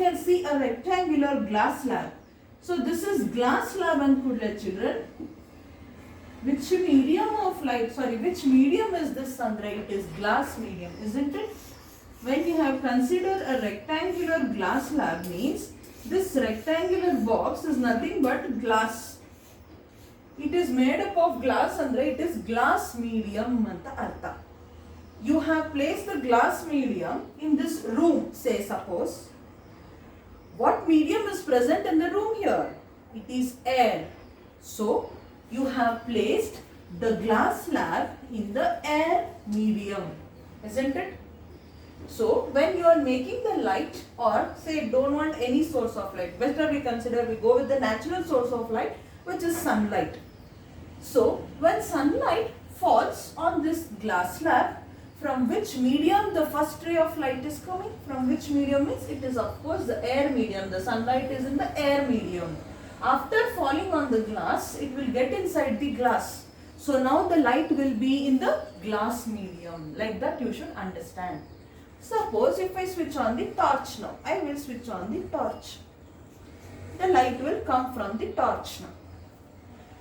can see a rectangular glass slab. So this is glass slab and children. Which medium of light, which medium is this sun ray? It is glass medium, isn't it? When you have considered a rectangular glass slab means this rectangular box is nothing but glass. It is made up of glass and it is glass medium anta artha. You have placed the glass medium in this room, say suppose. What medium is present in the room here? It is air. So, you have placed the glass slab in the air medium, isn't it? So, when you are making the light or say don't want any source of light, better we go with the natural source of light, which is sunlight. So, when sunlight falls on this glass slab, from which medium the first ray of light is coming? From which medium means it is of course the air medium. The sunlight is in the air medium. After falling on the glass, it will get inside the glass. So now the light will be in the glass medium. Like that you should understand. Suppose if I switch on the torch now. I will switch on the torch. The light will come from the torch now.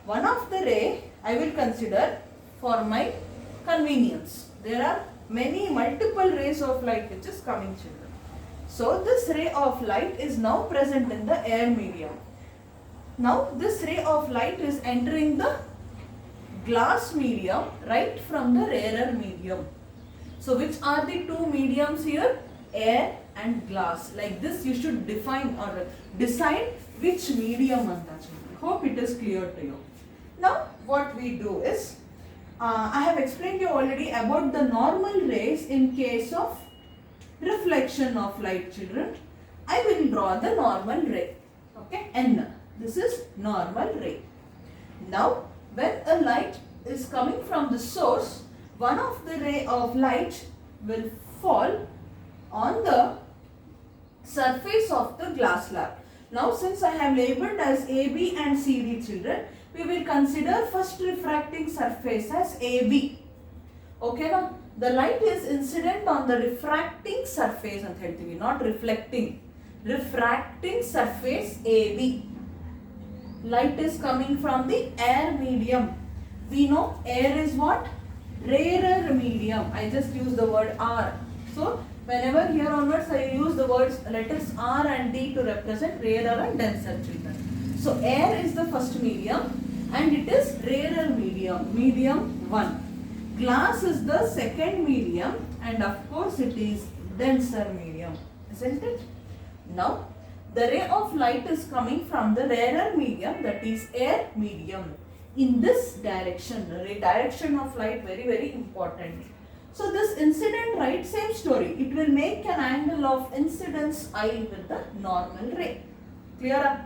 One of the ray I will consider for my convenience. There are multiple rays of light which is coming, children. So this ray of light is now present in the air medium. Now this ray of light is entering the glass medium right from the rarer medium. So which are the two mediums here? Air and glass. Like this you should define or decide which medium anta, children. Hope it is clear to you. Now what we do is, I have explained you already about the normal rays in case of reflection of light, children. I will draw the normal ray. Okay, N. This is normal ray. Now, when a light is coming from the source, one of the ray of light will fall on the surface of the glass slab. Now, since I have labeled as AB and CD, children, we will consider first refracting surface as AB. Okay, now the light is incident on the refracting surface, not reflecting. Refracting surface AB. Light is coming from the air medium. We know air is what? Rarer medium. I just use the word R. So, whenever here onwards I use the letters R and D to represent rarer and denser, children. So, air is the first medium and it is rarer medium, medium 1. Glass is the second medium and of course it is denser medium, isn't it? Now, the ray of light is coming from the rarer medium, that is air medium. In this direction, the direction of light very important. So this incident, right, same story. It will make an angle of incidence I with the normal ray. Clear?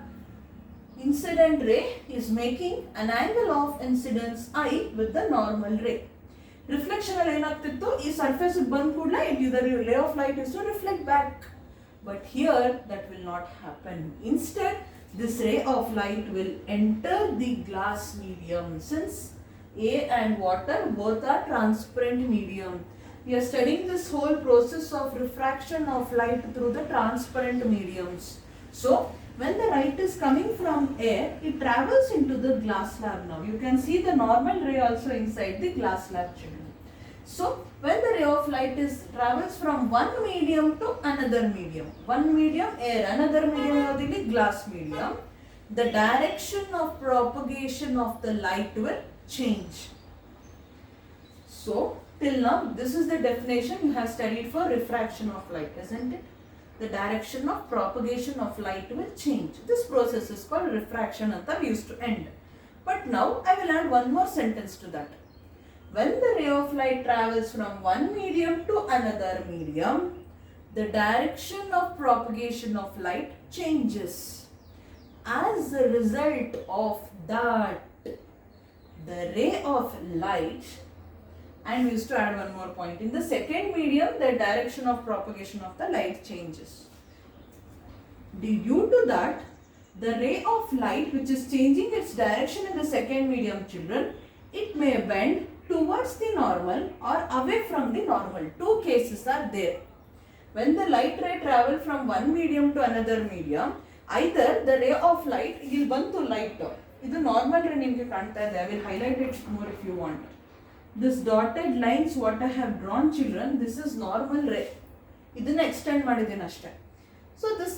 Incident ray is making an angle of incidence I with the normal ray. Reflection alli is surface band kudla the ray of light is to reflect back. But here that will not happen. Instead, this ray of light will enter the glass medium. Since air and water both are transparent medium, we are studying this whole process of refraction of light through the transparent mediums. So, when the light is coming from air, it travels into the glass slab now. You can see the normal ray also inside the glass slab, children. So, when the ray of light travels from one medium to another medium, one medium air, another medium glass medium, the direction of propagation of the light will change. So, till now, this is the definition you have studied for refraction of light, isn't it? The direction of propagation of light will change. This process is called refraction and we used to end. But now I will add one more sentence to that. When the ray of light travels from one medium to another medium, the direction of propagation of light changes. As a result of that, the ray of light, and we used to add one more point, in the second medium, the direction of propagation of the light changes. Due to that, the ray of light which is changing its direction in the second medium, children, it may bend towards the normal or away from the normal. Two cases are there. when the light ray travel from one medium to another medium, either the ray of light ಇಲ್ಲಿ ಬಂತು light, ಇದು normal ray ನಿಮಗೆ ಕಾಣ್ತಾ ಇದೆ. I will highlight it more if you want. This dotted lines what I have drawn children, this is normal ray. ಇದನ್ನ extend ಮಾಡಿದ್ದೀನಿ ಅಷ್ಟೇ. So this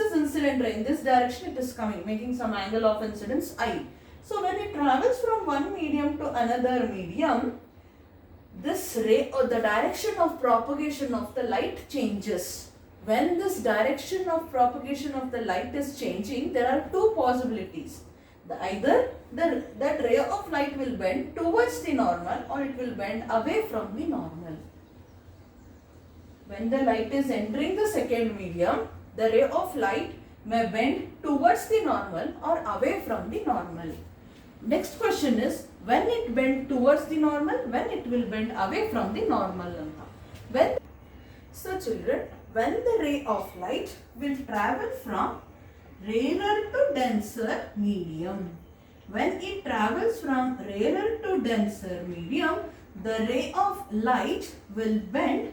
is incident ray. In this direction it is coming, making some angle of incidence I. So when it travels from one medium to another medium, this ray or the direction of propagation of the light changes. When this direction of propagation of the light is changing, there are two possibilities. Either that ray of light will bend towards the normal or it will bend away from the normal. When the light is entering the second medium, the ray of light may bend towards the normal or away from the normal. Next question is, when it bend towards the normal, when it will bend away from the normal. So children, when the ray of light will travel from rarer to denser medium. When it travels from rarer to denser medium, the ray of light will bend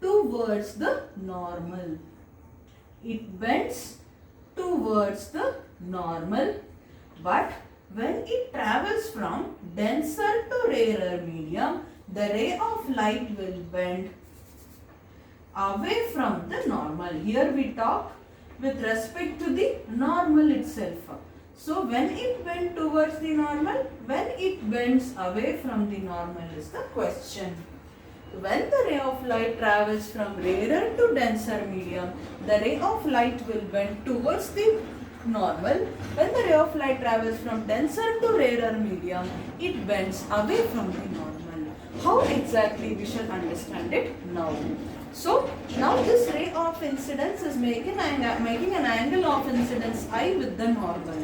towards the normal. It bends towards the normal, but when it travels from denser to rarer medium, the ray of light will bend away from the normal. Here we talk with respect to the normal itself. So when it bends towards the normal, when it bends away from the normal is the question. When the ray of light travels from rarer to denser medium, the ray of light will bend towards the normal. When the ray of light travels from denser to rarer medium, it bends away from the normal. How exactly we shall understand it now? So now this ray of incidence is making an angle of incidence I with the normal.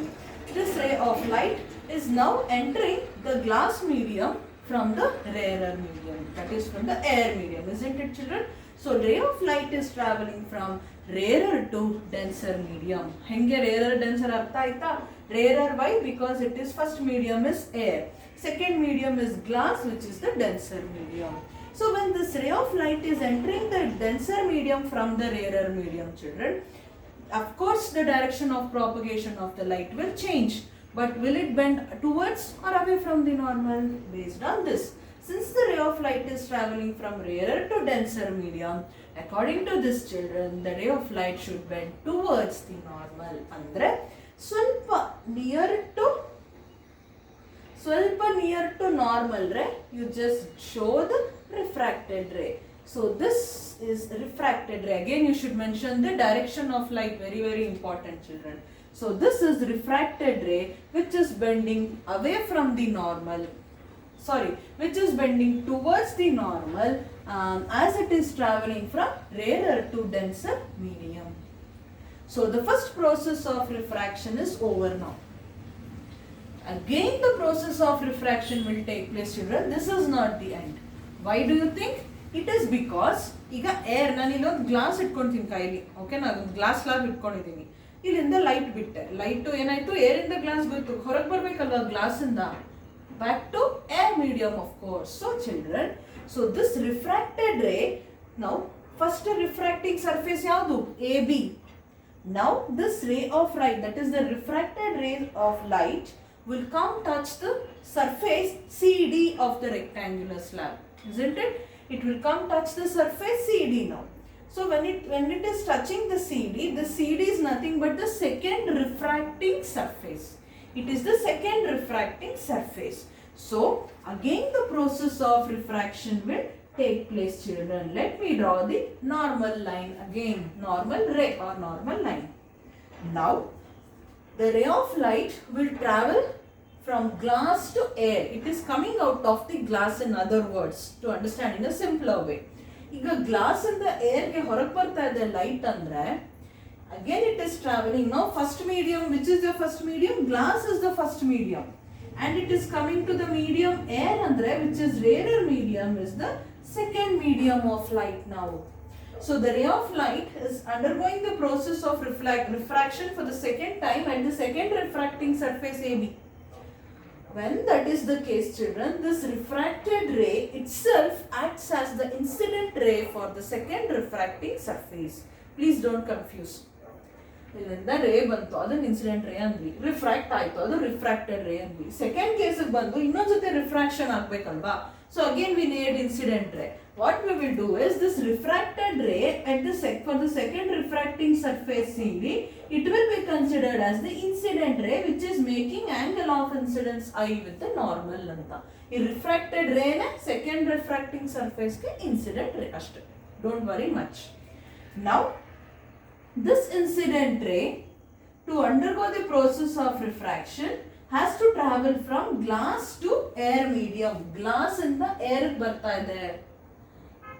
This ray of light is now entering the glass medium from the rarer medium, that is from the air medium, isn't it children? So ray of light is traveling from rarer to denser medium. Henge rarer denser artha aita? Rarer why? Because it is first medium is air, second medium is glass, which is the denser medium. So when this ray of light is entering the denser medium from the rarer medium children, of course the direction of propagation of the light will change. But will it bend towards or away from the normal? Based on this, since the ray of light is traveling from rarer to denser medium, according to this children, the ray of light should bend towards the normal. Andre swalpa near to normal ray, you just show the refracted ray. So this is refracted ray. Again you should mention the direction of light, very very important children. So this is refracted ray which is bending away from the normal, which is bending towards the normal as it is traveling from rarer to denser medium. So the first process of refraction is over now. Again the process of refraction will take place children. This is not the end. Why do you think? It is because ಈಗ air ನಾನು ಇಲ್ಲೊಂದು glass ಇಟ್ಕೊಂತೀನಿ ಕೈಲಿ, okay, ನಾನು glass slab ಇಟ್ಕೊಂಡಿದ್ದೀನಿ, ಇಲ್ಲಿಂದ light ಬಿಟ್ಟೆ, light ಏನಾಯ್ತು, ಏರಿಂದ glass ಹೋಯ್ತು, ಹೊರಗೆ ಬರ್ಬೇಕಲ್ವ ಗ್ಲಾಸಿಂದ, back to air medium of course. So children, so this refracted ray, now first refracting surface ಯಾವುದು? A B. Now this ray of light, that is the refracted ray of light, will come touch the surface CD of the rectangular slab, isn't it? It will come touch the surface CD now. So when it is touching the CD is nothing but the second refracting surface. It is the second refracting surface. So again the process of refraction will take place children. Let me draw the normal line again, normal ray or normal line. Now the ray of light will travel from glass to air. It is coming out of the glass, in other words, to understand in a simpler way. ಈಗ glass ಇಂದ ಏರ್ಗೆ ಹೊರಗೆ ಬರ್ತಾ ಇದೆ light ಅಂದ್ರೆ, again it is traveling now first medium. Which is the first medium? Glass is the first medium, and it is coming to the medium air andre, which is rarer medium, is the second medium of light now. So the ray of light is undergoing the process of refraction for the second time at the second refracting surface AB. When that is the case, children, this refracted ray itself acts as the incident ray for the second refracting surface. Please don't confuse. ಇಲ್ಲಿಂದ ರೇ ಬಂತು ಅದನ್ನ incident ರೇ ಅಂದ್ವಿ, refract ಆಯ್ತು ಅದು refracted ರೇ ಅಂದ್ವಿ. Second ಕೇಸಿಗೆ ಬಂದು ಇನ್ನೊಂದ್ ಜೊತೆ ರಿಫ್ರಾಕ್ಷನ್ ಆಗ್ಬೇಕಲ್ವಾ, so again we need incident ray. What we will do is this refracted ray at the for the second refracting surface CV, it will be considered as the incident ray which is making angle of incidence I with the normal anta. ಈ refracted ray na second refracting surface ke incident ray ashte. Don't worry much. Now this incident ray to undergo the process of refraction has to travel from glass to air medium. Glass in the air barta ide.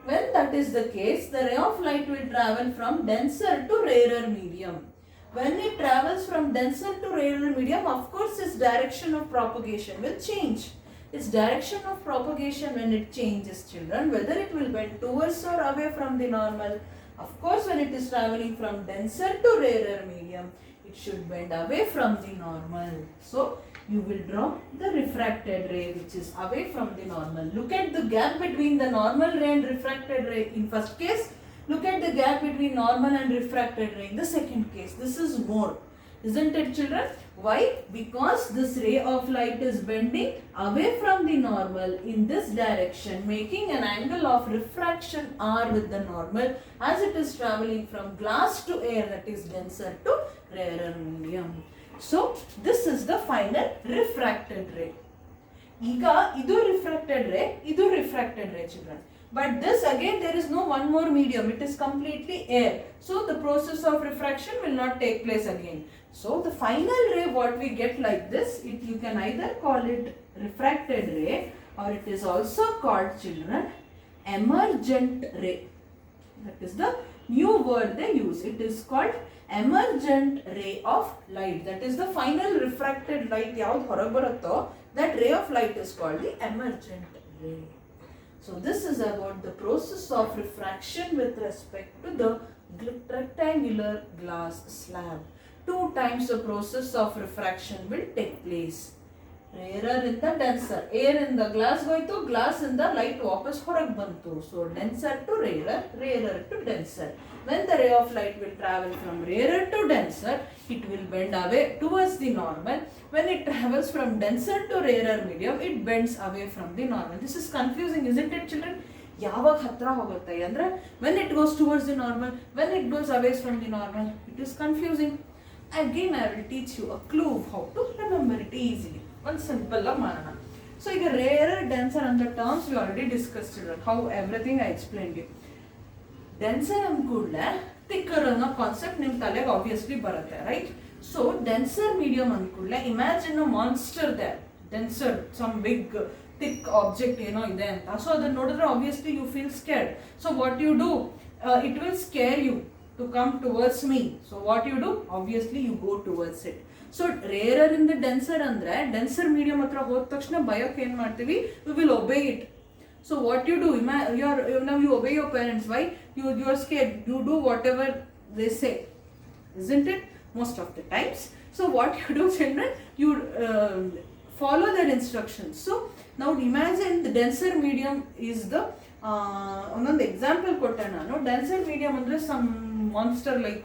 When that is the case, the ray of light will travel from denser to rarer medium. When it travels from denser to rarer medium, of course its direction of propagation will change. Its direction of propagation when it changes, children, whether it will bend towards or away from the normal. Of course, when it is traveling from denser to rarer medium, it should bend away from the normal. So, you will draw the refracted ray which is away from the normal. Look at the gap between the normal ray and refracted ray in first case. Look at the gap between normal and refracted ray in the second case. This is more. Isn't it, children? Why? Because this ray of light is bending away from the normal in this direction, making an angle of refraction R with the normal as it is traveling from glass to air, that is denser to rarer medium. So, this is the final refracted ray. Iga, idu refracted ray, idu refracted ray, children. But this again, there is no one more medium, it is completely air. So, the process of refraction will not take place again. So, the final ray what we get like this, you can either call it refracted ray or it is also called, children, emergent ray. That is the new word they use. It is called emergent ray of light. That is the final refracted light yav horage baruttೋ, that ray of light is called the emergent ray. So this is about the process of refraction with respect to the rectangular glass slab. 2 times the process of refraction will take place. Rarer in the denser, air in the glass goytu, glass in the light ವಾಪಸ್ ಹೊರಗೆ ಬಂತು. So denser to rarer, rarer to denser. When the ray of light will travel from rarer to denser, it will bend away towards the normal. When it travels from denser to rarer medium, it bends away from the normal. This is confusing, isn't it, children? ಯಾವಾಗ ಹತ್ರ ಹೋಗುತ್ತೆ ಅಂದ್ರೆ when it goes towards the normal, when it goes away from the normal, it is confusing. Again, I will teach you a clue how to remember it easily. One simple manana. So, ಈಗ rarer, denser and the terms we already discussed, children. How everything I explained you. Denser and ಕೂಡಲೇ thicker ಅನ್ನೋ concept ನಿಮ್ಮ ತಲೆಗೆ obviously ಬರುತ್ತೆ, right? So, denser medium and ಕೂಡಲೇ imagine a monster there. Denser, some big thick object ಏನೋ ಇದೆ ಅಂತ. So, ಅದನ್ನ ನೋಡಿದ್ರೆ obviously you feel scared. So, what you do? It will scare you to come towards me. So, what you do? Obviously, you go towards it. So, rarer in the denser andre, denser medium hatra ಹೋದ ತಕ್ಷಣ ಭಯಕ್ಕೆ ಏನು ಮಾಡ್ತೀವಿ? We will obey it. So, what you do? Now you obey your parents. Why? You are scared. You do whatever they say. Isn't it? Most of the times. So, what you do, children? You follow their instructions. So, now imagine the denser medium is the ಒಂದೊಂದು example ಕೊಟ್ಟೆ ನಾನು. Denser medium ಅಂದರೆ some monster like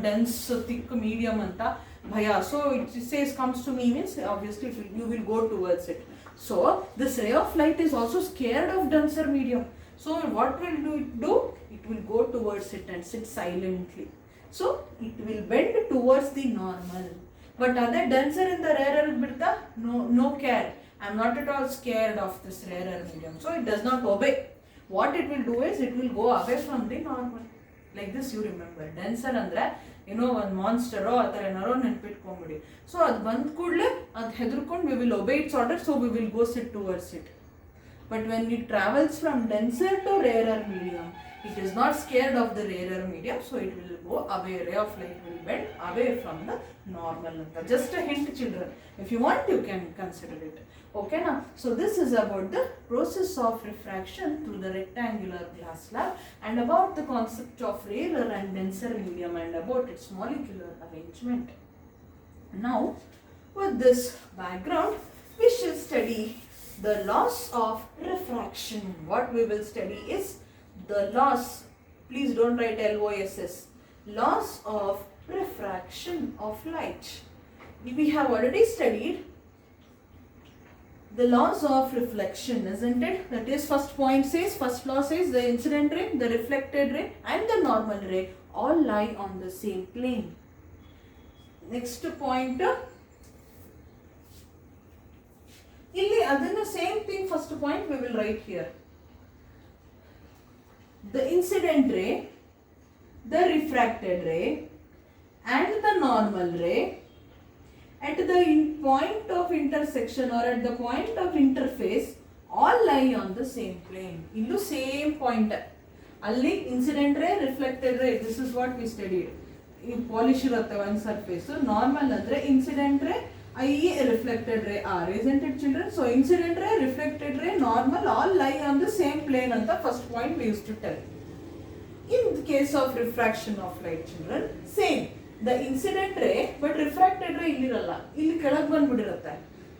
dense thick medium ಅಂತ ಭಯ. So it says comes to me means obviously you will go towards it. So this ray of light is also scared of denser medium. So what will do? It will go towards it and sit silently. So it will bend towards the normal. But other denser in the rarer bitta, no care. I am not at all scared of this rarer medium. So it does not obey. What it will do is it will go away from the normal. Like this you remember. Denser andre one monster or athara enaro ನೆನಪಿಟ್ಕೊಂಡ್ಬಿಡಿ. So ಅದು ಬಂದ ಕೂಡಲೇ ಅದು ಹೆದರ್ಕೊಂಡು we will obey its order, so we will go sit towards it. But when it travels from denser to rarer medium, it is not scared of the rarer medium, so it will go away. Ray of light will bend away from the normal. Just a hint, children. If you want, you can consider it. Okay, now, so this is about the process of refraction through the rectangular glass slab and about the concept of rarer and denser medium and about its molecular arrangement. Now, with this background, we shall study the laws of refraction. What we will study is the laws, please don't write LOSS, laws of refraction of light. We have already studied the laws of reflection, isn't it? That is, first law says the incident ray, the reflected ray and the normal ray all lie on the same plane. Next point, ಇಲ್ಲಿ ಅದನ್ನು same thing, first point we will write here. The incident ray, the refracted ray and the normal ray at the point of intersection or at the point of interface all lie on the same plane. Illu same point. Alli incident ray, reflected ray, this is what we studied. Polish irutte one surface. Normal andre incident ray, reflected ray R, isn't it children? So incident ray, reflected ray, normal all lie on the same plane and the first point we used to tell. In the case of refraction of light children, same. The incident ray but refracted ray illiralla, illi kelag bandubidirutte.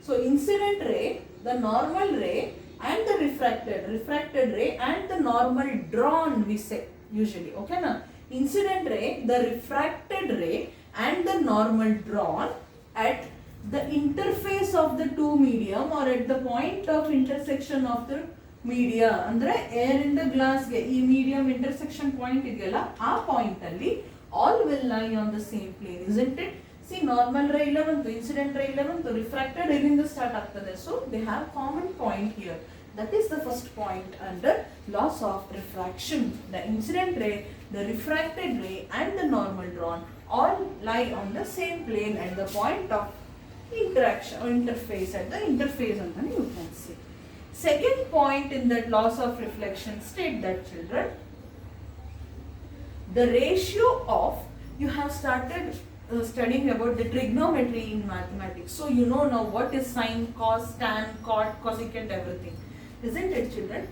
So incident ray, the normal ray and the refracted ray and the normal drawn we say usually, okay na? Incident ray, the refracted ray and the normal drawn at the interface of the two medium or at the point of intersection of the media, andre air in the glass ge ee medium intersection point ideyalla aa point alli all will lie on the same plane, isn't it? See, normal ray 11th, incident ray 11th, refracted iಲ್ಲಿಂದ start ಆಗ್ತದೆ. So they have common point here. That is the first point under laws of refraction. The incident ray, the refracted ray and the normal drawn all lie on the same plane at the point of interaction or interface, at the interface antani you can see. Second point in that laws of reflection state that children, the ratio of, you have started studying about the trigonometry in mathematics. So you know now what is sine, cos, tan, cot, cosecant, everything. Isn't it children?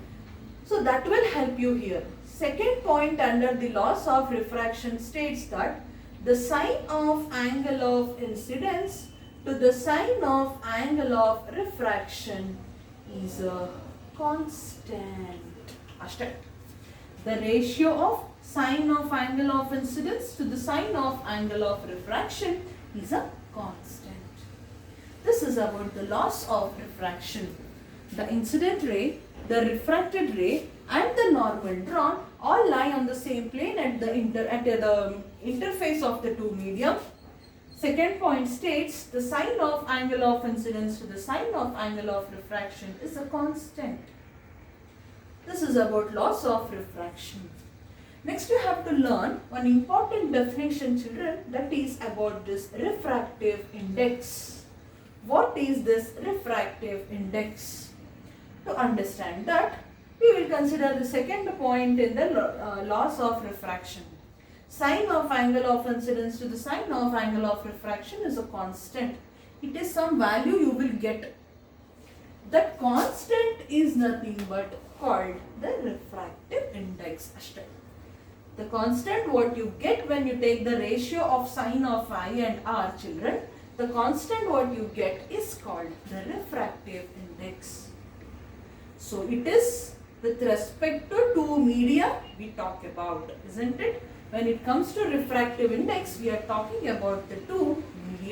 So that will help you here. Second point under the laws of refraction states that the sine of angle of incidence to the sine of angle of refraction is a constant. Ashta. The ratio of sine of angle of incidence to the sine of angle of refraction is a constant. This is about the laws of refraction. The incident ray, the refracted ray and the normal drawn all lie on the same plane at the interface of the two medium. Second point states the sine of angle of incidence to the sine of angle of refraction is a constant. This is about laws of refraction. Next you have to learn one important definition children, that is about this refractive index. What is this refractive index? To understand that, we will consider the second point in the laws of refraction. Sine of angle of incidence to the sine of angle of refraction is a constant. It is some value you will get. That constant is nothing but called the refractive index. The constant what you get when you take the ratio of sine of I and R children, the constant what you get is called the refractive index. So it is with respect to two media we talk about, isn't it? When it comes to refractive index, we are talking about the two